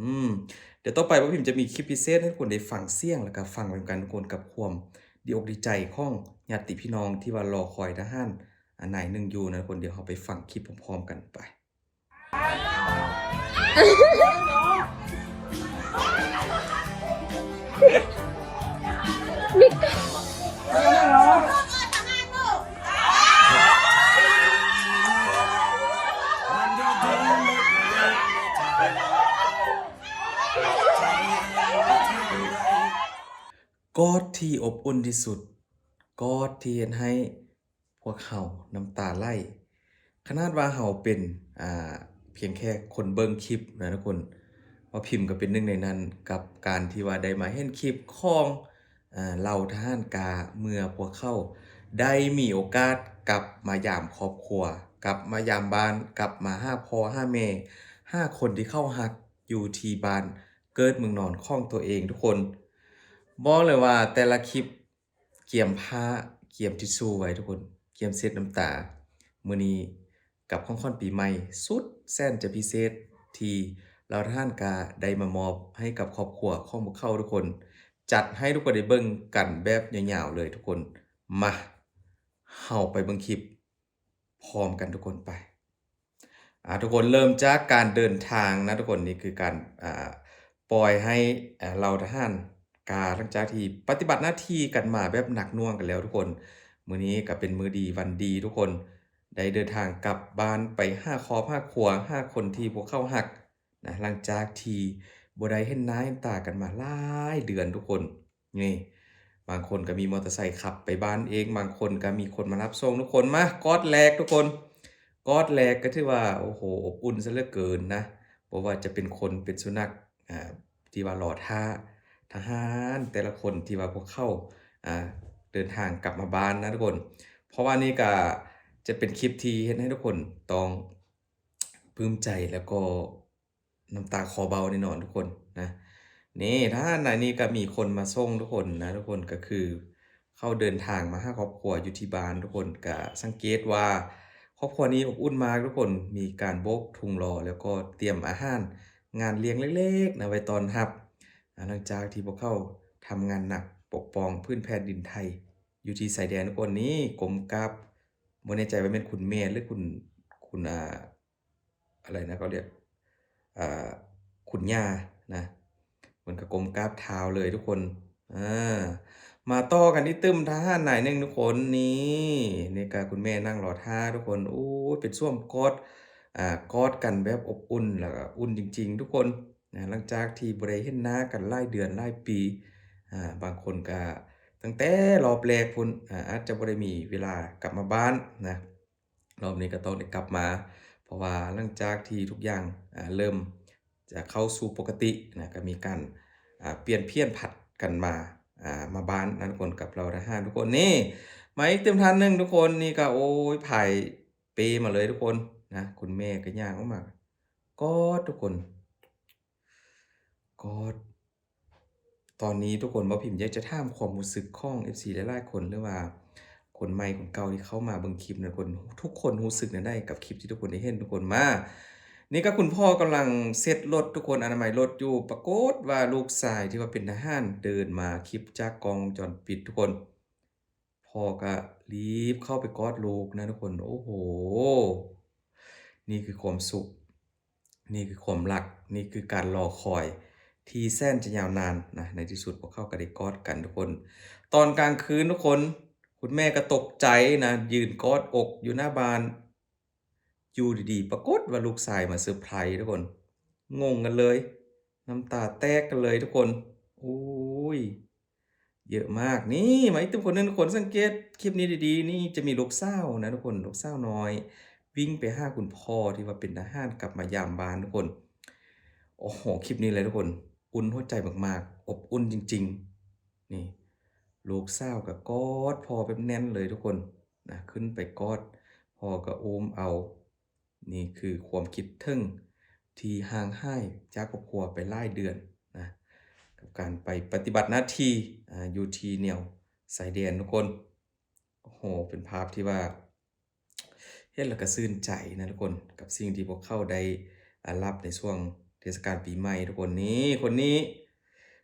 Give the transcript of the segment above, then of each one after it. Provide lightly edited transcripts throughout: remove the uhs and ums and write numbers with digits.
อืมเดี๋ยวต่อไปว่าพิมพ์จะมีคลิปพิเศษให้ทุกคนได้ฟังเสียงแล้วก็ฟังไปกันทุกคนกับความดีอกดีใจของญาติพี่น้องที่ว่ารอคอยทหารอันไหนหนึ่งอยู่นะทุกคนเดี๋ยวเราไปฟังคลิปพร้อมๆกันไปกอดที่อบอุ่นที่สุดกอดที่เฮ็ดให้พวกเราน้ำตาไหลขนาดว่าเราเป็นอ่าเพียงแค่คนเบิ่งคลิปนะทุกคนว่าพิมพ์ก็เป็นหนึ่งในนั้นกับการที่ว่าได้มาเห็นคลิปของเหล่าทหารกาเมื่อพวกเขาได้มีโอกาสกลับมายามครอบครัวกลับมายามบ้านกลับมาหาพ่อหาแม่หาคนที่เข้ารักอยู่ที่บ้านเกิดเมืองนอนของตัวเองทุกคน บอกเลยว่าแต่ละคลิปเกียมผ้าเกียมทิชชู่ไว้ทุกคนเกียมเช็ดน้ำตามื้อนี้กับของขวัญปีใหม่สุดแสนจะพิเศษที่เราท่านกาได้มามอบให้กับครอบครัวของพวกเขาทุกคนจัดให้ทุกคนได้เบิ่งกันแบบยาวๆเลยทุกคนมาเฮาไปเบิ่งคลิปพร้อมกันทุกคนไป ทุกคนเริ่มจากการเดินทางนะทุกคนนี่คือการปล่อยให้เหล่าทหารกาหลังจากที่ปฏิบัติหน้าที่กันมาแบบหนักหน่วงกันแล้วทุกคนมื้อนี้ก็เป็นมื้อดีวันดีทุกคนได้เดินทางกลับบ้านไปหาครอบหาครัวหาคนที่พวกเขารักนะหลังจากที่บ่ได้เห็นหน้าเห็นตากันมาหลายเดือนทุกคนนี่บางคนก็มีมอเตอร์ไซค์ขับไปบ้านเองบางคนก็มีคนมารับส่งทุกคนมากอดแลกทุกคน กอดแรกก็ถือว่าโอ้โฮอบอุ่นเสียเหลือเกินนะบ่ว่าจะเป็นคนเป็นสุนัขอ่าที่ว่ารอท่าทหารแต่ละคนที่ว่าพวกเขาอ่าเดินทางกลับมาบ้านนะทุกคนเพราะว่านี่ก็จะเป็นคลิปที่เฮ็ดให้ทุกคนต้องปลื้มใจแล้วก็น้ำตาคลอเบาแน่นอนทุกคนนะนี่ทหารนายนี้ก็มีคนมาส่งทุกคนนะทุกคนก็คือเขาเดินทางมาหาครอบครัวอยู่ที่บ้านทุกคนก็สังเกตว่า ครอบครัวนี้อบอุ่นมากทุกคนมีการโบกธงรอแล้วก็เตรียมอาหารงานเลี้ยงเล็กๆนะไว้ต้อนรับหลังจากที่พวกเขาทำงานหนักปกป้องพื้นแผ่นดินไทยอยู่ที่ชายแดนทุกคนนี้กรมกราบบ่แน่ใจว่าแม่นคุณแม่หรือคุณอะไรนะเขาเรียกอ่าคุณย่านะเหมือนกับกรมกราบเท้าเลยทุกคนอามาต่อกันที่ตึ้มทหารนายหนึ่งทุกคนนี่นี่ก็คุณแม่นั่งรอท่าทุกคนโอ้ยเป็นช่วงกอดกอดกันแบบอบอุ่นแล้วก็อุ่นจริงๆทุกคนนะหลังจากที่บ่ได้เห็นหน้ากันหลายเดือนหลายปีบางคนก็ตั้งแต่รอบแรกพู้นอาจจะบ่ได้มีเวลากลับมาบ้านนะรอบนี้ก็ต้องได้กลับมา เพราะว่าหลังจากที่ทุกอย่างเริ่มจะเข้าสู่ปกตินะก็มีการเปลี่ยนเพี้ยนผัดกันมามาบ้านนะทุกคนกับเราทหารทุกคนนี่มาอีกเต็มทันหนึ่งทุกคนนี่ก็โอ้ยไผ่เปมาเลยทุกคนนะคุณแม่ก็ย่างออกมากอดทุกคนกอดตอนนี้ทุกคนบ่พิมพ์อยากจะถามความรู้สึกของ FC หลายๆคนหรือว่าคนใหม่คนเก่าที่เข้ามาเบิ่งคลิปนะทุกคนทุกคนรู้สึกแนวใดกับคลิปที่ทุกคนได้เห็นทุกคนมา นี่ก็คุณพ่อกำลังเซ็ตรถทุกคนอนามัยรถอยู่ปรากฏว่าลูกชายที่ว่าเป็นทหารเดินมาคลิปจากกล้องวงจรปิดทุกคนพ่อก็รีบเข้าไปกอดลูกนะทุกคนโอ้โฮนี่คือความสุขนี่คือความรักนี่คือการรอคอยที่แสนจะยาวนานนะในที่สุดพวกเขาก็ได้กอดกันทุกคนตอนกลางคืนทุกคนคุณแม่ก็ตกใจนะยืนกอดอกอยู่หน้าบ้าน อยู่ดีๆปรากฏว่าลูกชายมาเซอร์ไพรส์ทุกคนงงกันเลยน้ำตาแตกกันเลยทุกคนโอ้ยเยอะมากนี่มาอีกทุกคนหนึ่งทุกคนสังเกตคลิปนี้ดีๆนี่จะมีลูกสาวนะทุกคนลูกสาวน้อยวิ่งไปหาคุณพ่อที่ว่าเป็นทหารกลับมายามบ้านทุกคนโอ้โฮคลิปนี้เลยทุกคนอุ่นหัวใจมากๆอบอุ่นจริงๆนี่ลูกสาวก็กอดพ่อแบบแน่นเลยทุกคนนะขึ้นไปกอดพ่อก็โอมเอา นี่คือความคิดถึงที่ห่างหายจากครอบครัวไปหลายเดือนนะกับการไปปฏิบัติหน้าที่อยู่ที่แนวชายแดนทุกคนโอ้โฮเป็นภาพที่ว่าเห็นแล้วก็ชื่นใจนะทุกคนกับสิ่งที่พวกเขาได้รับในช่วง เทศกาลปีใหม่ทุกคนนี่คนนี้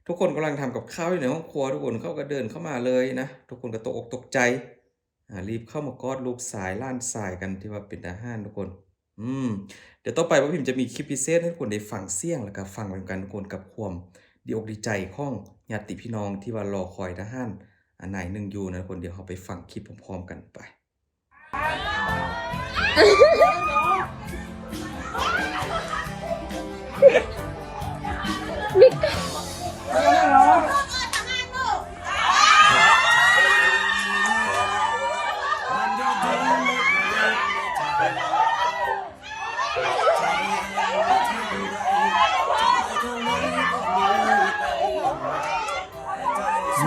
ทุกคนกำลังทำกับข้าวอยู่ในห้องครัวทุกคนเขาก็เดินเข้ามาเลยนะทุกคนก็ตกอกตกใจรีบเข้ามากอดลูกสายล้านสายกันที่ว่าเป็นทหารทุกคนอืมเดี๋ยวต่อไปว่าพิมจะมีคลิปพิเศษให้ทุกคนได้ฟังเสียงแล้วก็ฟังไปกันทุกคนกับความดีอกดีใจของญาติพี่น้องที่ว่ารอคอยทหารอันไหนหนึ่งอยู่นะทุกคนเดี๋ยวเราไปฟังคลิปพร้อมๆกันไป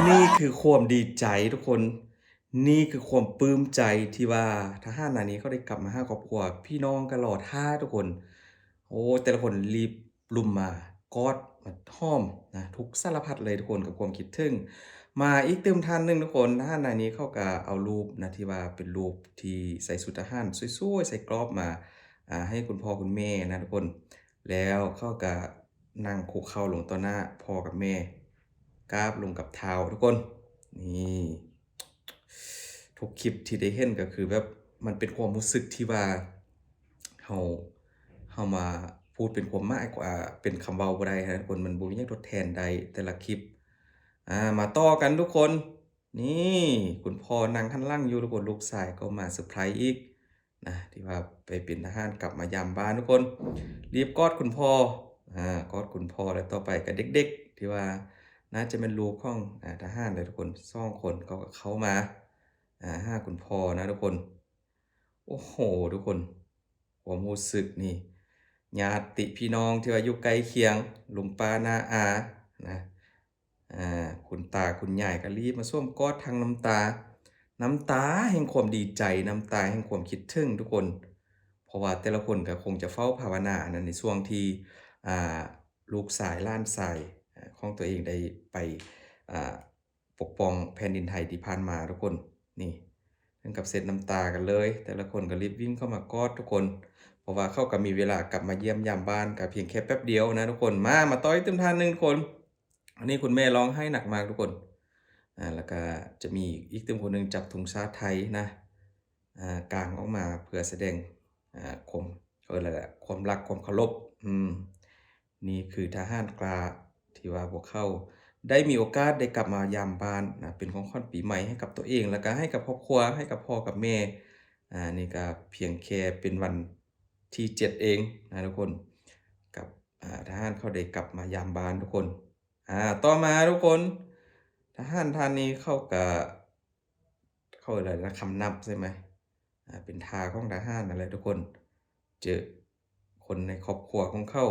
นี่คือความดีใจทุกคน นี่คือความปลื้มใจที่ว่าทหารนายนี้เขาได้กลับมาหาครอบครัวพี่น้องกันหลอดท่าทุกคน โอ้แต่ละคนรีบรุมมากอดมาห้อมนะทุกสารพัดเลยทุกคนกับความคิดถึงมาอีกเติมท่านหนึ่งทุกคนทหารนายนี้เขาก็เอารูปนะที่ว่าเป็นรูปที่ใส่ชุดทหารสวยๆใส่กรอบมาให้คุณพ่อคุณแม่นะทุกคน แล้วเขาก็นั่งคุกเข่าลงต่อหน้าพ่อกับแม่กราบลงกับเท้าทุกคนนี่ทุกคลิปที่ได้เห็นก็คือแบบมันเป็นความรู้สึกที่ว่าเฮาเฮามาพูดเป็นความหมายกว่าเป็นคำเว้าบ่ได้นะทุกคนมันบ่มีหยังทดแทนได้แต่ละคลิปมาต่อกันทุกคนนี่คุณพ่อนั่งหันหลังอยู่ทุกคนลูกชายก็มาเซอร์ไพรส์อีกนะที่ว่าไปเป็นทหารกลับมายามบ้านทุกคนรีบกอดคุณพ่อกอดคุณพ่อแล้วต่อไปก็เด็กๆที่ว่าน่าจะเป็นลูกของทหารเลยทุกคน2คนเขาก็เข้ามาหาคุณพ่อนะทุกคน โอ้โฮทุกคนความรู้สึกนี่ญาติพี่น้องที่ว่าอยู่ใกล้เคียงลุงป้าน้าอานะคุณตาคุณยายก็รีบมาสวมกอดทั้งน้ำตา น้ำตาแห่งความดีใจ น้ำตาแห่งความคิดถึงทุกคน เพราะว่าแต่ละคนก็คงจะเฝ้าภาวนาอันนั้นในช่วงที่อ่าลูกชายหล้านชายของตัวเองได้ไปอ่าปกป้องแผ่นดินไทยที่ผ่านมาทุกคนนี่ ถึงกับเสร็จน้ำตากันเลย แต่ละคนก็รีบวิ่งเข้ามากอดทุกคน เพราะว่าเขาก็มีเวลากลับมาเยี่ยมยามบ้านก็เพียงแค่แป๊บเดียวนะทุกคน มาต่ออีกเต็มทานหนึ่งทุกคน อันนี้คุณแม่ร้องไห้หนักมากทุกคนแล้วก็จะมีอีกเต็มคนหนึ่งจับธงชาติไทยนะกางออกมาเพื่อแสดงความอะไรแหละความรักความเคารพนี่คือทหารกล้าที่ว่าพวกเขาได้มีโอกาสได้กลับมายามบ้านนะเป็นของขวัญปีใหม่ให้กับตัวเองแล้วก็ให้กับครอบครัวให้กับพ่อกับแม่นี่ก็เพียงแค่เป็นวันที่7เองนะทุกคนกับทหารเขาได้กลับมายามบ้านทุกคนต่อมาทุกคนทหารท่านนี้เขาก็เขาอะไรนะคำนับใช่ไหมเป็นทาของทหารอะไรทุกคนเจอคนในครอบครัวของเขา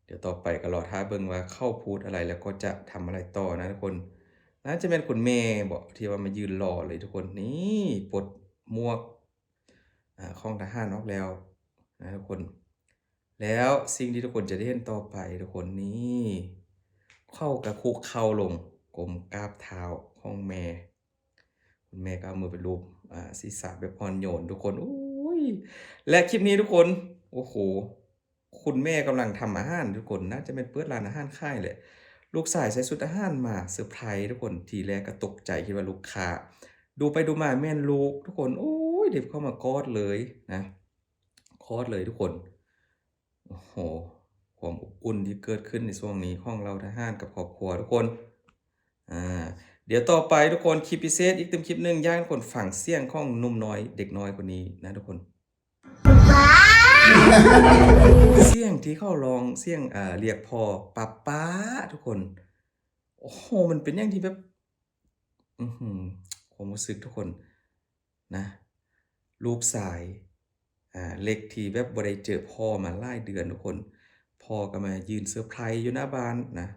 เดี๋ยวต่อไปก็รอท่าเบิ่งว่าเข้าพูดอะไรแล้วก็จะทำอะไรต่อนะทุกคนน่าจะเป็นคุณแม่บอกที่ว่ามายืนรอเลยทุกคนนี่ปลดหมวกของทหารออกแล้วนะทุกคน แล้วสิ่งที่ทุกคนจะได้เห็นต่อไปทุกคนนี่เข้ากับคุกเข่าลงกมกราบเท้าของแม่คุณแม่ก็เอามือไปลูบศีรษะแบบอ่อนโยนทุกคนอุ้ยและคลิปนี้ทุกคนโอ้โหคุณแม่กำลังทำอาหารทุกคนน่าจะเป็นเปิดร้านอาหารค่ายแหละลูกชายใส่ชุดอาหารมาเซอร์ไพรส์ทุกคนทีแรกก็ตกใจคิดว่าลูกค้าดูไปดูมาแม่นลูกทุกคนโอ้ยเด็กเข้ามากอดเลยนะกอดเลยทุกคน โอ้โฮความอบอุ่นที่เกิดขึ้นในช่วงนี้ของเราทหารกับครอบครัวทุกคนอ่าเดี๋ยวต่อไปทุกคนคลิปพิเศษอีกเต็มคลิปหนึ่งอยากให้ทุกคนฟังเสียงของหนุ่มน้อยเด็กน้อยคนนี้นะทุกคน เสียงที่เขาร้องเสียงเรียกพ่อป๊าทุกคน โอ้โฮมันเป็นหยังที่แบบอื้อฮือความรู้สึกทุกคนนะลูกชายเล็กที่แบบบ่ได้เจอพ่อมาหลายเดือนทุกคนพ่อก็มายืนเซอร์ไพรส์อยู่หน้าบ้านนะ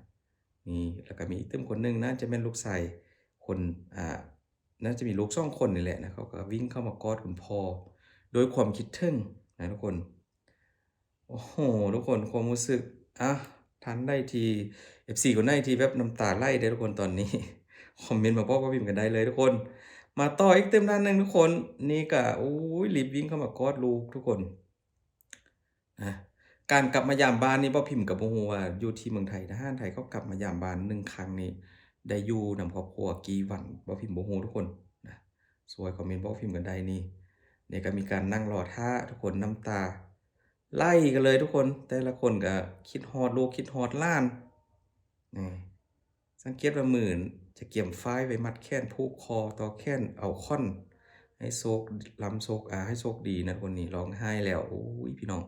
นี่แล้วก็มีอีกเติมคนหนึ่งน่าจะเป็นลูกชายคนน่าจะมีลูก2คนนี่แหละนะเขาก็วิ่งเข้ามากอดคุณพ่อโดยความคิดถึงนะทุกคน โอ้โฮทุกคนความรู้สึกทันได้ที FC คนใดที่แบบน้ำตาไหลเด้อทุกคนตอนนี้คอมเมนต์มาบอกมาพิมพ์กันได้เลยทุกคนมาต่ออีกเต็มด้านหนึ่งทุกคนนี่ก็โอ้ยรีบวิ่งเข้ามากอดลูกทุกคนนะ การกลับมายามบ้านนี่บ่พิมพ์ก็บ่ฮู้ว่าอยู่ที่เมืองไทยทหารไทยเขากลับมายามบ้าน1ครั้งนี่ได้อยู่นำครอบครัวกี่วันบ่พิมพ์บ่ฮู้ทุกคนนะช่วยคอมเมนต์บอกพิมพ์กันได้นี่นี่ก็มีการนั่งรอท่าทุกคนน้ำตาไหลกันเลยทุกคนแต่ละคนก็คิดฮอดลูกคิดฮอดหลานนี่สังเกตว่ามื้อจะเกี่ยมฝ้ายไว้มัดแขนผูกคอต่อแขนเอาค้อนให้โชคลำโชคให้โชคดีนะทุกคนนี่ร้องไห้แล้วโอ้ยพี่น้อง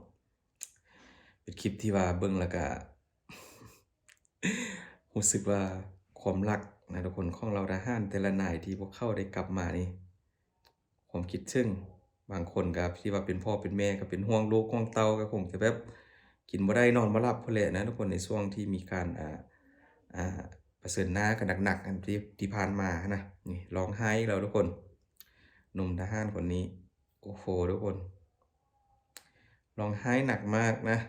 เป็นคลิปที่ว่าเบิ่งแล้วก็ รู้สึกว่าความรักนะทุกคนของเราทหารแต่ละนายที่พวกเขาได้กลับมานี่ความคิดถึงบางคนก็ที่ว่าเป็นพ่อเป็นแม่ก็เป็นห่วงลูกห่วงเต้าก็คงจะแบบกินบ่ได้นอนบ่หลับพู้นแหละนะทุกคนในช่วงที่มีการอ่าเผชิญหน้ากันหนักๆอันที่ผ่านมานะนี่ร้องไห้แล้วทุกคนหนุ่มทหารคนนี้โอ้โฮทุกคนร้องไห้หนักมากนะ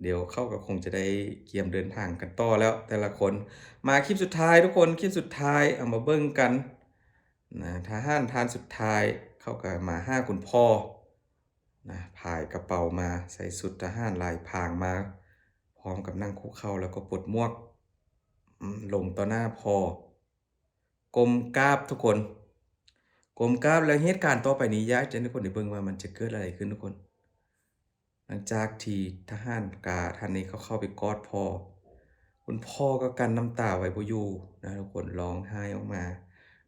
เดี๋ยวเขาก็คงจะได้เตรียมเดินทางกันต่อแล้วแต่ละคนมาคลิปสุดท้ายทุกคนคลิปสุดท้ายเอามาเบิ่งกันนะทหารท่านสุดท้ายเขาก็มาหาคุณพ่อนะพายกระเป๋ามาใส่สุดทหารลายพรางมาพร้อมกับนั่งคุกเข่าแล้วก็ปลดหมวกลงต่อหน้าพ่อก้มกราบทุกคนก้มกราบแล้วเหตุการณ์ต่อไปนี้อยากจะให้ทุกคนได้เบิ่งว่ามันจะเกิดอะไรขึ้นทุกคน หลังจากที่ทหารท่านนี้เขาเข้าไปกอดพ่อคุณพ่อก็กั้นน้ำตาไว้บ่อยู่นะทุกคนร้องไห้ออกมา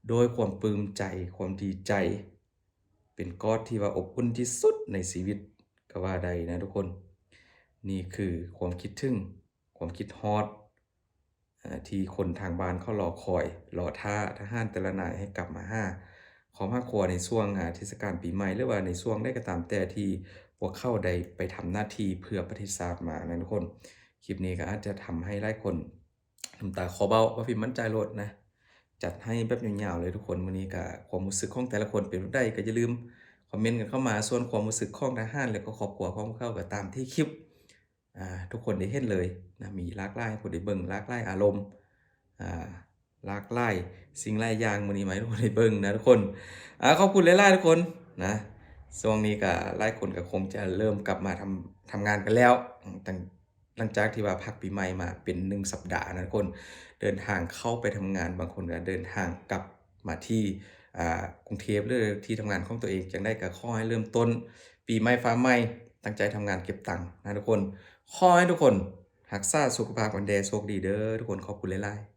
โดยความปลื้มใจความดีใจเป็นกอดที่ว่าอบอุ่นที่สุดในชีวิตก็ว่าได้นะทุกคนนี่คือความคิดถึงความคิดฮอดที่คนทางบ้านเขารอคอยรอท่าทหารแต่ละนายให้กลับมาหาของครอบครัวในช่วงเทศกาลปีใหม่หรือว่าในช่วงใดก็ตามแต่ที่พวกเขาได้ไปทำหน้าที่เพื่อประเทศชาติมานะทุกคนคลิปนี้ก็อาจจะทำให้หลายคนน้ำตาคลอเบ้าบ่พิมพ์มั่นใจโลดนะจัดให้แบบยาวๆเลยทุกคนมื้อนี้ก็ความรู้สึกของแต่ละคนเป็นแบบใดก็อย่าลืมคอมเมนต์กันเข้ามาส่วนความรู้สึกของทหารและก็ครอบครัวของพวกเขาก็ตามที่คลิปทุกคนได้เห็นเลยนะมีหลากหลายให้คนได้เบิ่งหลากหลายอารมณ์อ่าหลากหลายสิ่งหลายอย่างมื้อนี้มาให้ทุกคนได้เบิ่งนะทุกคนขอบคุณหลายๆทุกคนนะช่วงนี้ก็หลายคนก็คงจะเริ่มกลับมาทำงานกันแล้วตั้งหลังจากที่ว่าพักปีใหม่มาเป็น1สัปดาห์นะทุกคนเดินทางเข้าไปทำงานบางคนก็เดินทางกลับมาที่กรุงเทพหรือที่ทำงานของตัวเองจังได๋ก็ขอให้เริ่มต้นปีใหม่ฟ้าใหม่ตั้งใจทำงานเก็บตังค์นะทุกคนขอให้ทุกคนรักษาสุขภาพกันแดโชคดีเด้อทุกคนขอบคุณหลายๆ